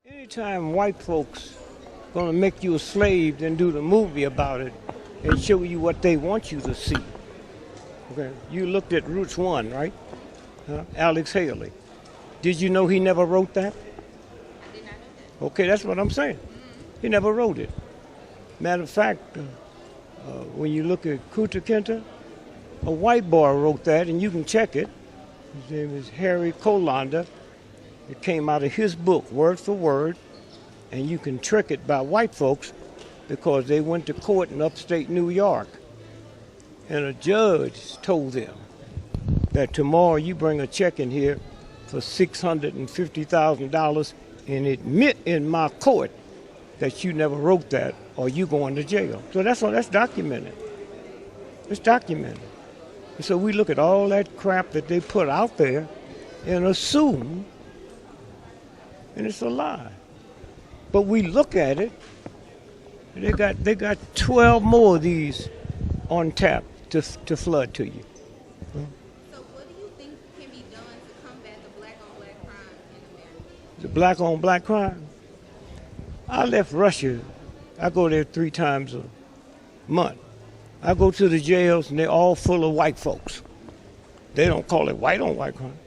Anytime white folks gonna make you a slave, then do the movie about it and show you what they want you to see. Okay, you looked at Roots One, right? Alex Haley. Did you know he never wrote that? Okay, that's what I'm saying. He never wrote it. Matter of fact, when you look at Kunta Kinte, a white boy wrote that, and you can check it. His name is Harry Colander. It came out of his book, word for word, and you can trick it by white folks because they went to court in upstate New York, and a judge told them that tomorrow you bring a check in here for $650,000 and admit in my court that you never wrote that or you going to jail. So that's documented. It's documented. And so we look at all that crap that they put out there and assume, and it's a lie. But we look at it, and they got 12 more of these on tap to flood to you. So what do you think can be done to combat the black-on-black crime in America? The black-on-black crime. I left Russia. I go there 3 times a month. I go to the jails, and they're all full of white folks. They don't call it white-on-white crime.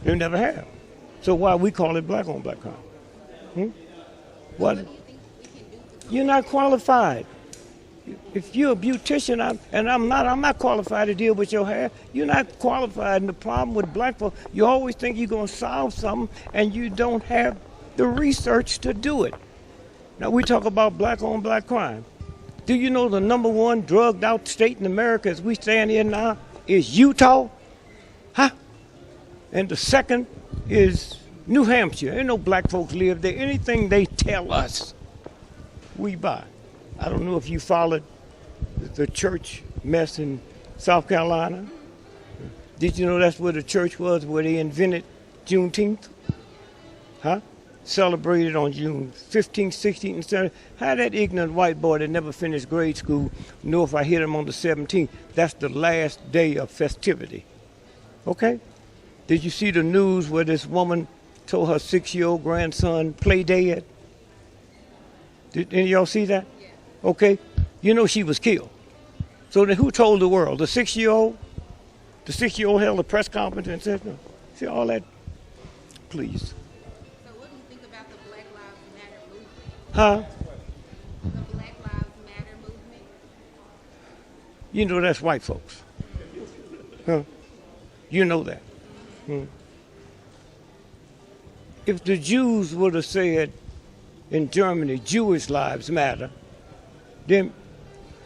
They never have. So why we call it black-on-black crime? What? What do you think we can do to You're not qualified. If you're a beautician, I'm not qualified to deal with your hair. You're not qualified. And the problem with black folks, you always think you're going to solve something, and you don't have the research to do it. Now, we talk about black-on-black crime. Do you know the number one drugged out state in America as we stand here now is Utah? Huh? And the second is New Hampshire. Ain't no black folks live there. Anything they tell us, we buy. I don't know if you followed the church mess in South Carolina. Did you know that's where the church was, where they invented Juneteenth? Huh? Celebrated on June 15th, 16th, and 17th. How that ignorant white boy that never finished grade school know if I hit him on the 17th, that's the last day of festivity. Okay? Did you see the news where this woman told her 6-year-old grandson play dead? Did any of y'all see that? Yeah. Okay? You know she was killed. So then who told the world? The 6-year-old? The 6-year-old held a press conference and said, no. See all that? Please. So what do you think about the Black Lives Matter movement? Huh? The Black Lives Matter movement? You know that's white folks. Huh? You know that. If the Jews would have said in Germany, Jewish lives matter, then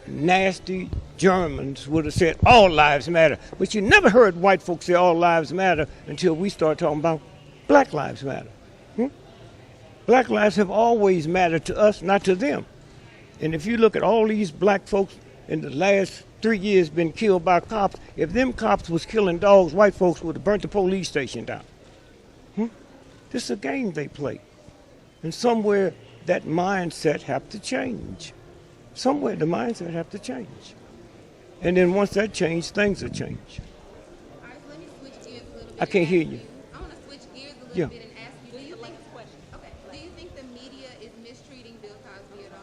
nasty Germans would have said all lives matter. But you never heard white folks say all lives matter until we start talking about black lives matter. Black lives have always mattered to us, not to them. And if you look at all these black folks in the last 3 years been killed by cops, if them cops was killing dogs, white folks would have burnt the police station down. This is a game they play. And somewhere that mindset have to change. Somewhere the mindset have to change. And then once that changes, things will change. All right, so let me switch gears a little bit. I can't hear you. I want to switch gears a little Yeah. bit and ask you, do you think okay, do you think the media is mistreating Bill Cosby at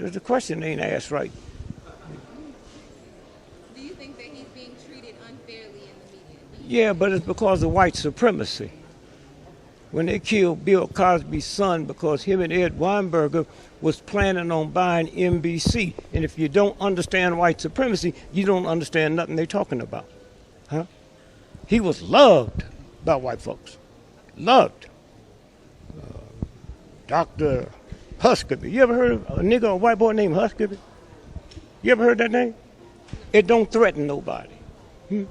all? The question ain't asked right. Do you think that he's being treated unfairly in the media? Yeah, but it's because of white supremacy. When they killed Bill Cosby's son because him and Ed Weinberger was planning on buying NBC. And if you don't understand white supremacy, you don't understand nothing they're talking about. Huh? He was loved by white folks. Loved. Dr. Huskabee. You ever heard of a nigga, a white boy named Huskabee? You ever heard that name? It don't threaten nobody. And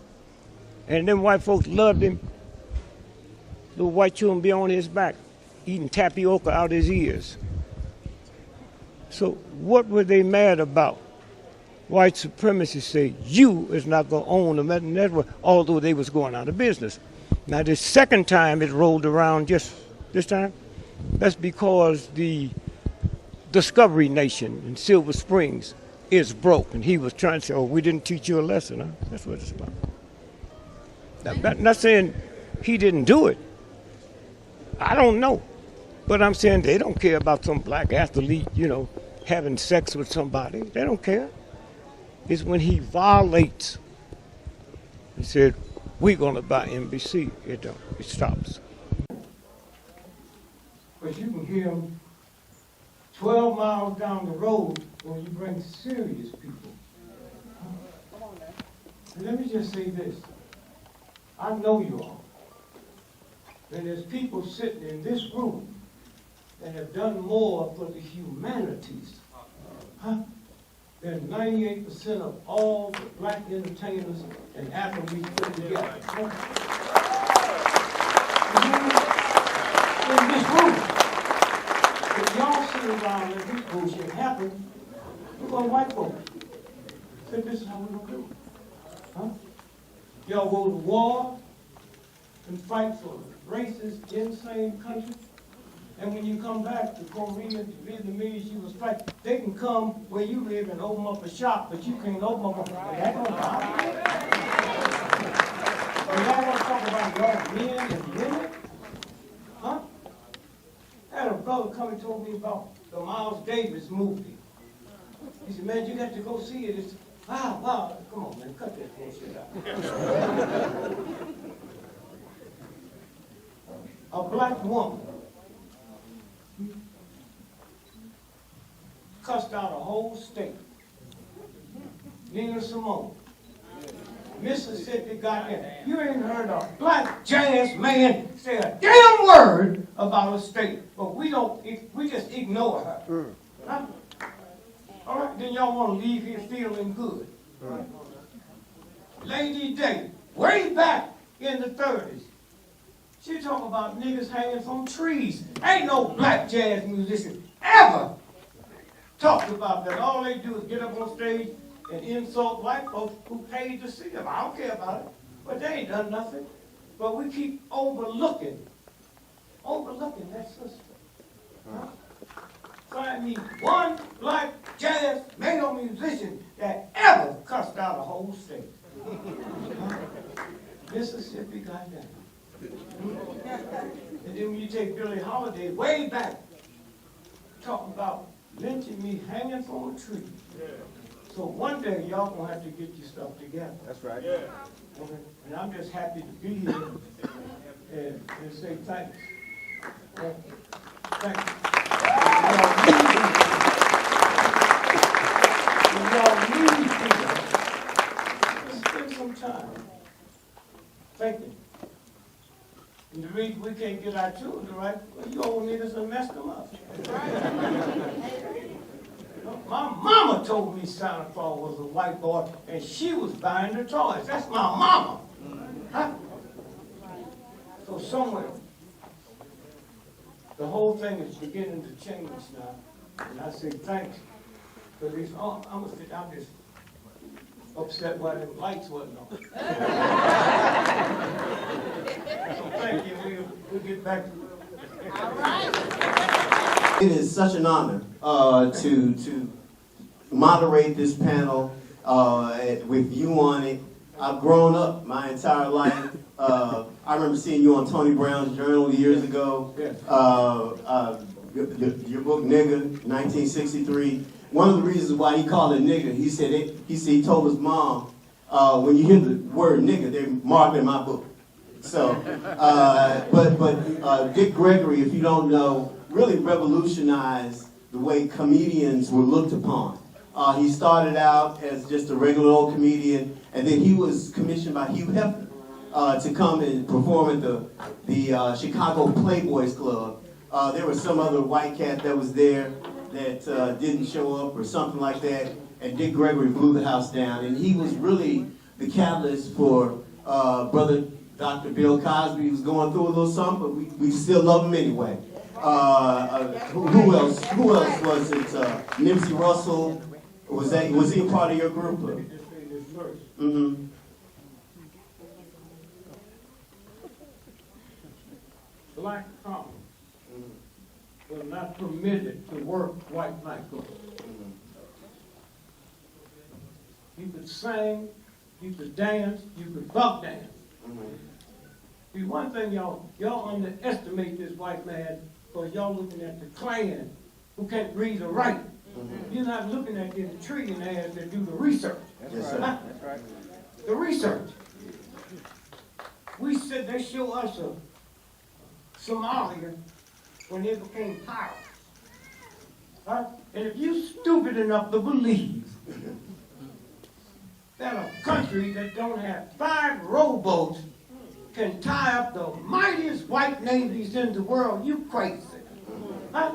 them white folks loved him. Little white children be on his back, eating tapioca out his ears. So what were they mad about? White supremacy say you is not going to own the network, although they was going out of business. Now the second time it rolled around just this time, that's because the Discovery Nation in Silver Springs is broke, and he was trying to say, oh, we didn't teach you a lesson, huh? That's what it's about. Now, not saying he didn't do it, I don't know. But I'm saying they don't care about some black athlete, having sex with somebody. They don't care. It's when he violates. He said, we're going to buy NBC. It don't. It stops. But you can hear them 12 miles down the road when you bring serious people. And let me just say this. I know you all. And there's people sitting in this room that have done more for the humanities than 98% of all the black entertainers and athletes put together. In this room, if y'all sit around and this bullshit happen, we're going to white folks. So this is how we're going to do it. Y'all go to war and fight for racist, insane country. And when you come back, the Koreans, the Vietnamese, you was fight, they can come where you live and open up a shop, but you can't open up a shop. That don't bother you. And y'all want to talk about y'all men and women? Huh? I had a brother come and told me about the Miles Davis movie. He said, man, you got to go see it. It's, wow. Come on, man, cut that bullshit out. A black woman cussed out a whole state. Nina Simone. Mississippi got in. You ain't heard a black jazz man say a damn word about a state, but we just ignore her. Huh? All right, then y'all want to leave here feeling good. Lady Day, way back in the 30s, she talk about niggas hanging from trees. Ain't no black jazz musician ever talked about that. All they do is get up on stage and insult white folks who paid to see them. I don't care about it, but they ain't done nothing. But we keep overlooking that sister. Huh? Find me one black jazz male musician that ever cussed out a whole state. Huh? Mississippi, goddamn. And then when you take Billie Holiday way back, talking about lynching me hanging from a tree. So one day y'all gonna have to get your stuff together. That's right. Yeah. Okay. And I'm just happy to be here and say thanks. Thank you. If y'all need people, just spend some time thinking. And the reason we can't get our children right, well, you old niggas have messed them up. My mama told me Santa Claus was a white boy, and she was buying the toys. That's my mama. Huh? So somewhere, the whole thing is beginning to change now. And I say thanks. But I'm just upset why the lights wasn't on. So thank you. We'll get back to it. All right. It is such an honor to moderate this panel with you on it. I've grown up my entire life. I remember seeing you on Tony Brown's Journal years ago. Yes. Your book, Nigga, 1963. One of the reasons why he called it nigga, he said he told his mom, when you hear the word nigga, they're marking my book. So, but Dick Gregory, if you don't know, really revolutionized the way comedians were looked upon. He started out as just a regular old comedian, and then he was commissioned by Hugh Hefner to come and perform at the Chicago Playboys Club. There was some other white cat that was there that didn't show up or something like that, and Dick Gregory blew the house down. And he was really the catalyst for brother Dr. Bill Cosby. He was going through a little something, but we still love him anyway. Who else? Who else was it? Nipsey Russell. Was he a part of your group? Mm-hmm. Black comics were not permitted to work white nightclubs. You could sing, you could dance, you could buck dance. See, one thing y'all underestimate this white man because y'all looking at the Klan who can't read or write. You're not looking at the trillionaires that do the research. Yes, sir. That's right. The research. We said they show us a Somalia when they became pirates. Huh? And if you stupid enough to believe that a country that don't have 5 rowboats can tie up the mightiest white navies in the world, you crazy. Huh?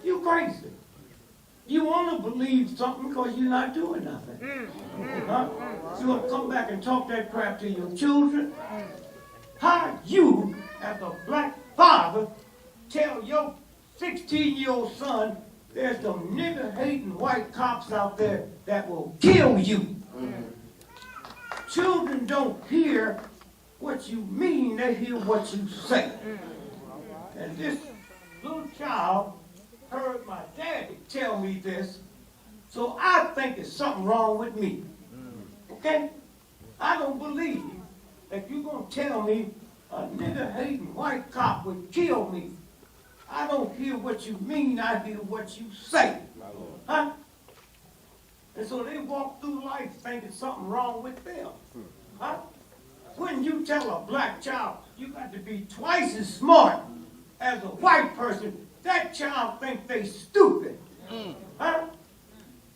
You crazy. You want to believe something because you're not doing nothing. Huh? You want to come back and talk that crap to your children? How you, as a black father, tell your 16-year-old son there's some nigger-hating white cops out there that will kill you? Children don't hear what you mean, they hear what you say. And this little child heard my daddy tell me this, so I think there's something wrong with me. Okay? I don't believe that you're going to tell me a nigger-hating white cop would kill me. I don't hear what you mean, I hear what you say. Huh? And so they walk through life thinking something wrong with them. Huh? When you tell a black child you got to be twice as smart as a white person, that child thinks they stupid. Huh?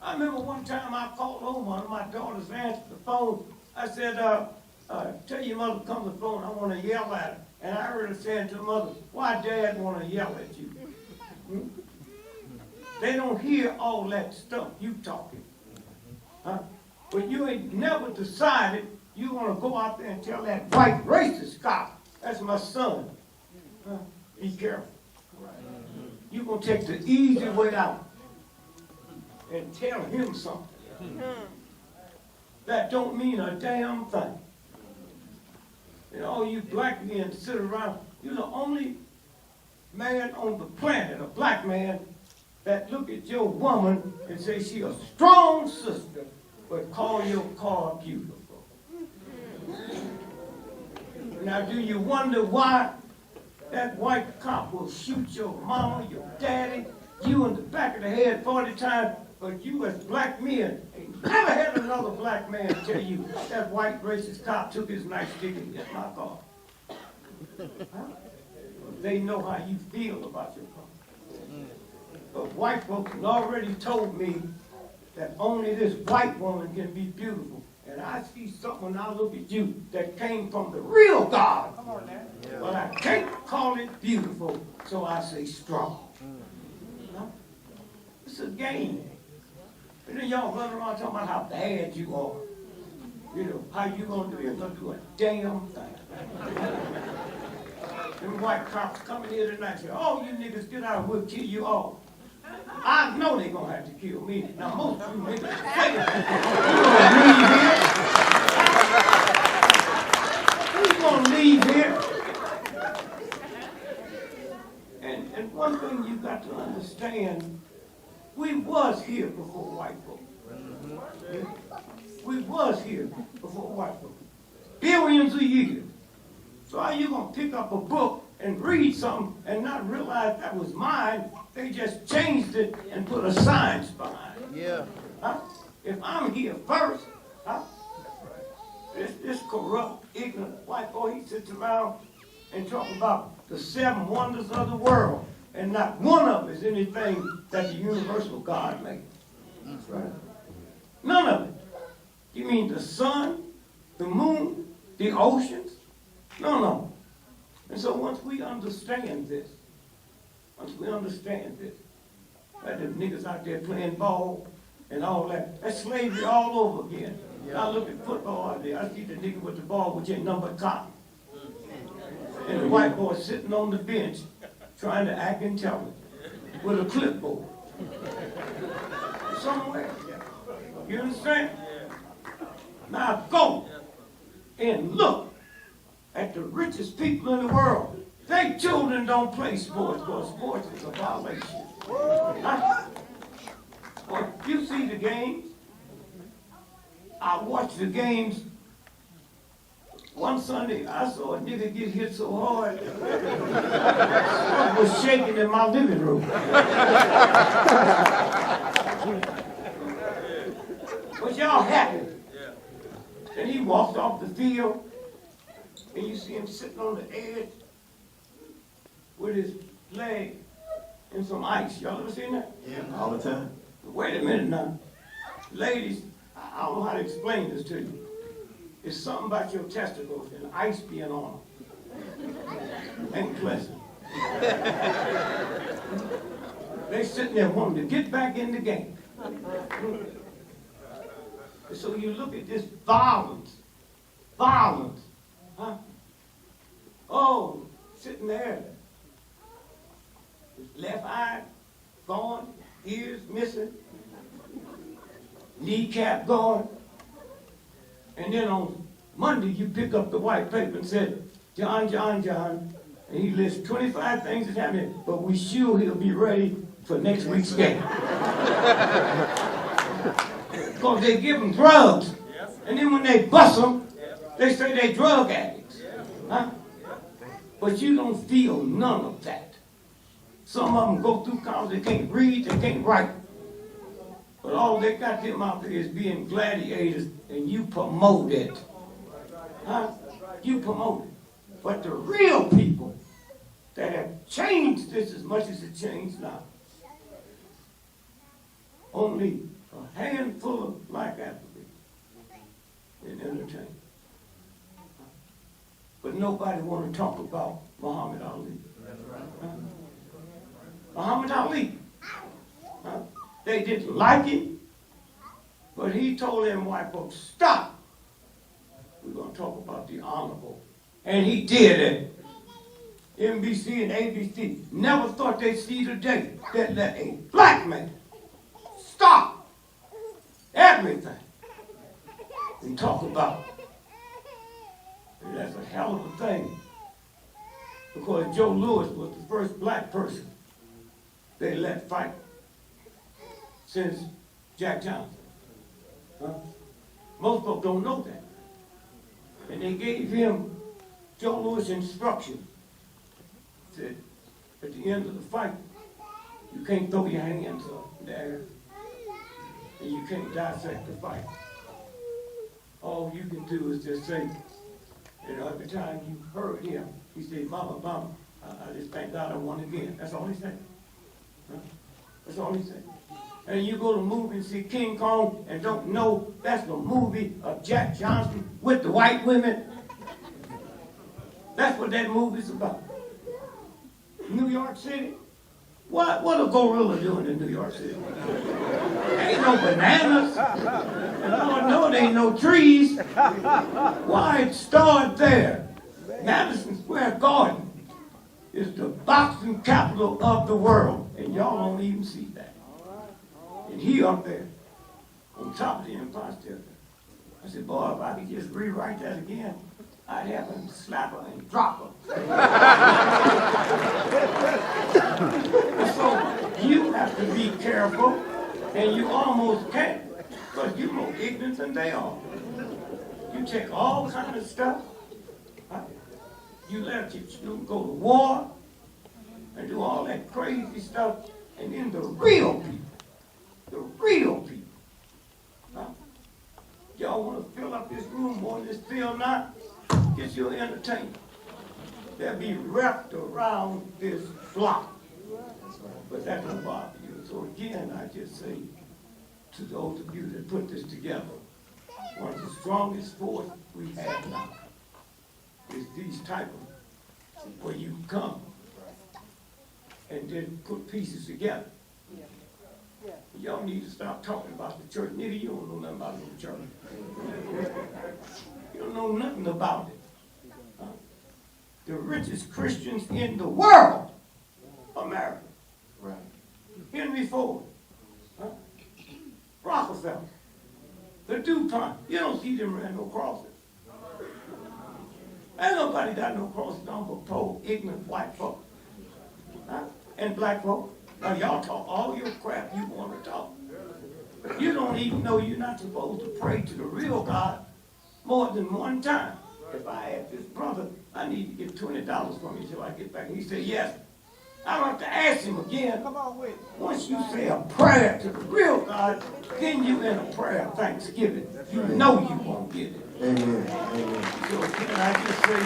I remember one time I called home, one of my daughters answered the phone. I said, tell your mother to come to the phone, I want to yell at her. And I heard her saying to her mother, why dad want to yell at you? They don't hear all that stuff you talking. Huh? But you ain't never decided you want to go out there and tell that white racist cop, that's my son. Be careful. You're going to take the easy way out and tell him something. That don't mean a damn thing. And all you black men sit around, you're the only man on the planet, a black man, that look at your woman and say she a strong sister, but call your car beautiful. Now, do you wonder why that white cop will shoot your mama, your daddy, you in the back of the head 40 times, but you as black men ain't never had another black man tell you that white racist cop took his nightstick and hit my car. Huh? They know how you feel about your car. But white folks have already told me that only this white woman can be beautiful. And I see something when I look at you that came from the real God. Come on now. Yeah. But I can't call it beautiful, so I say strong. No? It's a game. And then y'all run around talking about how bad you are. You know, how you gonna do it? You're gonna do a damn thing. Them white cops coming here tonight and say, oh, you niggas get out, we'll kill you all. I know they're gonna have to kill me. Now most of you niggas say who's gonna leave here? And one thing you got to understand, we was here before white folks. We was here before white folks. Billions of years. So how you gonna pick up a book and read something and not realize that was mine? They just changed it and put a science behind it. Yeah. Huh? If I'm here first, huh? This corrupt, ignorant white boy, he sits around and talks about the 7 wonders of the world, and not one of them is anything that the universal God made. That's right. None of it. You mean the sun, the moon, the oceans? No. And so once we understand this, that the niggas out there playing ball and all that, that's slavery all over again. Yeah. I look at football out there, I see the nigga with the ball with your number cotton. And the white boy sitting on the bench trying to act intelligent with a clipboard. Somewhere. You understand? Now go and look at the richest people in the world. Their children don't play sports, because sports is a violation. Huh? Well, you see the games. I watch the games One Sunday, I saw a nigga get hit so hard, I was shaking in my living room. Was y'all happy? And he walked off the field, and you see him sitting on the edge with his leg in some ice. Y'all ever seen that? Yeah, all the time. Wait a minute now. Ladies, I don't know how to explain this to you. It's something about your testicles and ice being on them. Ain't pleasant. They sitting there wanting to get back in the game. So you look at this violence. Huh? Oh, sitting there. His left eye gone, ears missing, kneecap gone. And then on Monday, you pick up the white paper and said, John, and he lists 25 things that's happening, but we sure he'll be ready for next week's game. Because they give them drugs, and then when they bust them, they say they drug addicts. Huh? But you don't feel none of that. Some of them go through college, they can't read, they can't write. But all they got them out there is being gladiators, and you promote it. Huh? You promote it. But the real people that have changed this as much as it changed now, only a handful of black athletes in entertainment. But nobody want to talk about Muhammad Ali. Huh? Muhammad Ali. Huh? They didn't like him, but he told them white folks, stop. We're going to talk about the honorable. And he did it. NBC and ABC never thought they'd see the day that let a black man stop everything and talk about it. And that's a hell of a thing. Because Joe Louis was the first black person they let fight since Jack Johnson. Huh? Most folks don't know that. And they gave him, Joe Louis, instructions. Said, at the end of the fight, you can't throw your hands up in the air. And you can't dissect the fight. All you can do is just say, and every time you heard him, he said, Mama, I just thank God I won again. That's all he said. Huh? That's all he said. And you go to a movie and see King Kong and don't know that's the movie of Jack Johnson with the white women. That's what that movie's about. New York City? What a gorilla doing in New York City? Ain't no bananas. No, there ain't no trees. Why it started there? Madison Square Garden is the boxing capital of the world, and y'all don't even see that. And he up there, on top of the Empire State Building. I said, boy, if I could just rewrite that again, I'd have him slap her and drop her. So you have to be careful, and you almost can't, because you're more ignorant than they are. You take all kind of stuff, right? You let you go to war and do all that crazy stuff, and then the real people, huh? Y'all want to fill up this room more than this field not? Get your entertainment. They'll be wrapped around this block. But that don't bother you. So again, I just say to those of you that put this together, one of the strongest forces we have now is these type of, where you come and then put pieces together. Y'all need to stop talking about the church. Nigga, you don't know nothing about the church. You don't know nothing about it. Huh? The richest Christians in the world, America. Right. Henry Ford. Huh? Rockefeller. The DuPont. You don't see them wearing no crosses. Ain't nobody got no crosses on but poor, ignorant white folk. Huh? And black folk. Now y'all talk all your crap you want to talk. You don't even know you're not supposed to pray to the real God more than one time. if I ask this brother, I need to get $20 from you till I get back. And he said, yes. I don't have to ask him again. Come on with it. Once you say a prayer to the real God, then you in a prayer of thanksgiving. You know you won't get it. Amen. Amen. So can I just say,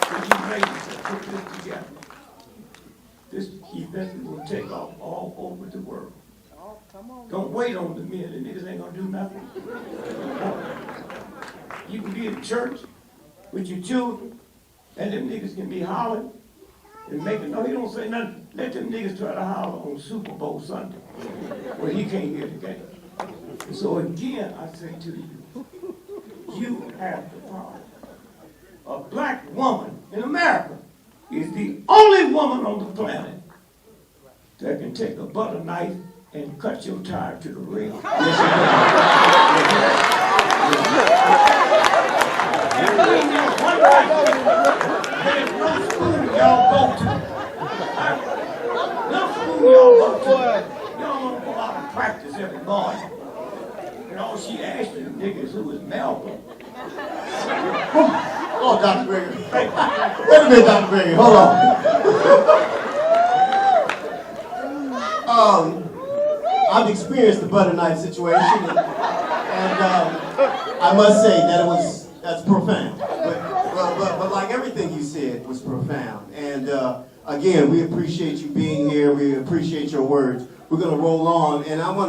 to you ladies that put this together, this event will take off all over the world. Don't wait on the men. The niggas ain't gonna do nothing. You can be in church with your children, and them niggas can be hollering and making, no, he don't say nothing. Let them niggas try to holler on Super Bowl Sunday, where he can't hear the game. And so again, I say to you, you have the power. A black woman in America is the only woman on the planet that can take a butter knife and cut your tire to the rim. There's no school y'all go to. No school y'all go to. Y'all don't go out and practice every morning. And all she asked you niggas who was Melvin. Oh, Dr. Gregory. Wait a minute, Dr. Gregory. Hold on. I've experienced the butter knife situation, and I must say that that's profound. But like everything you said was profound. And again, we appreciate you being here. We appreciate your words. We're going to roll on, and I want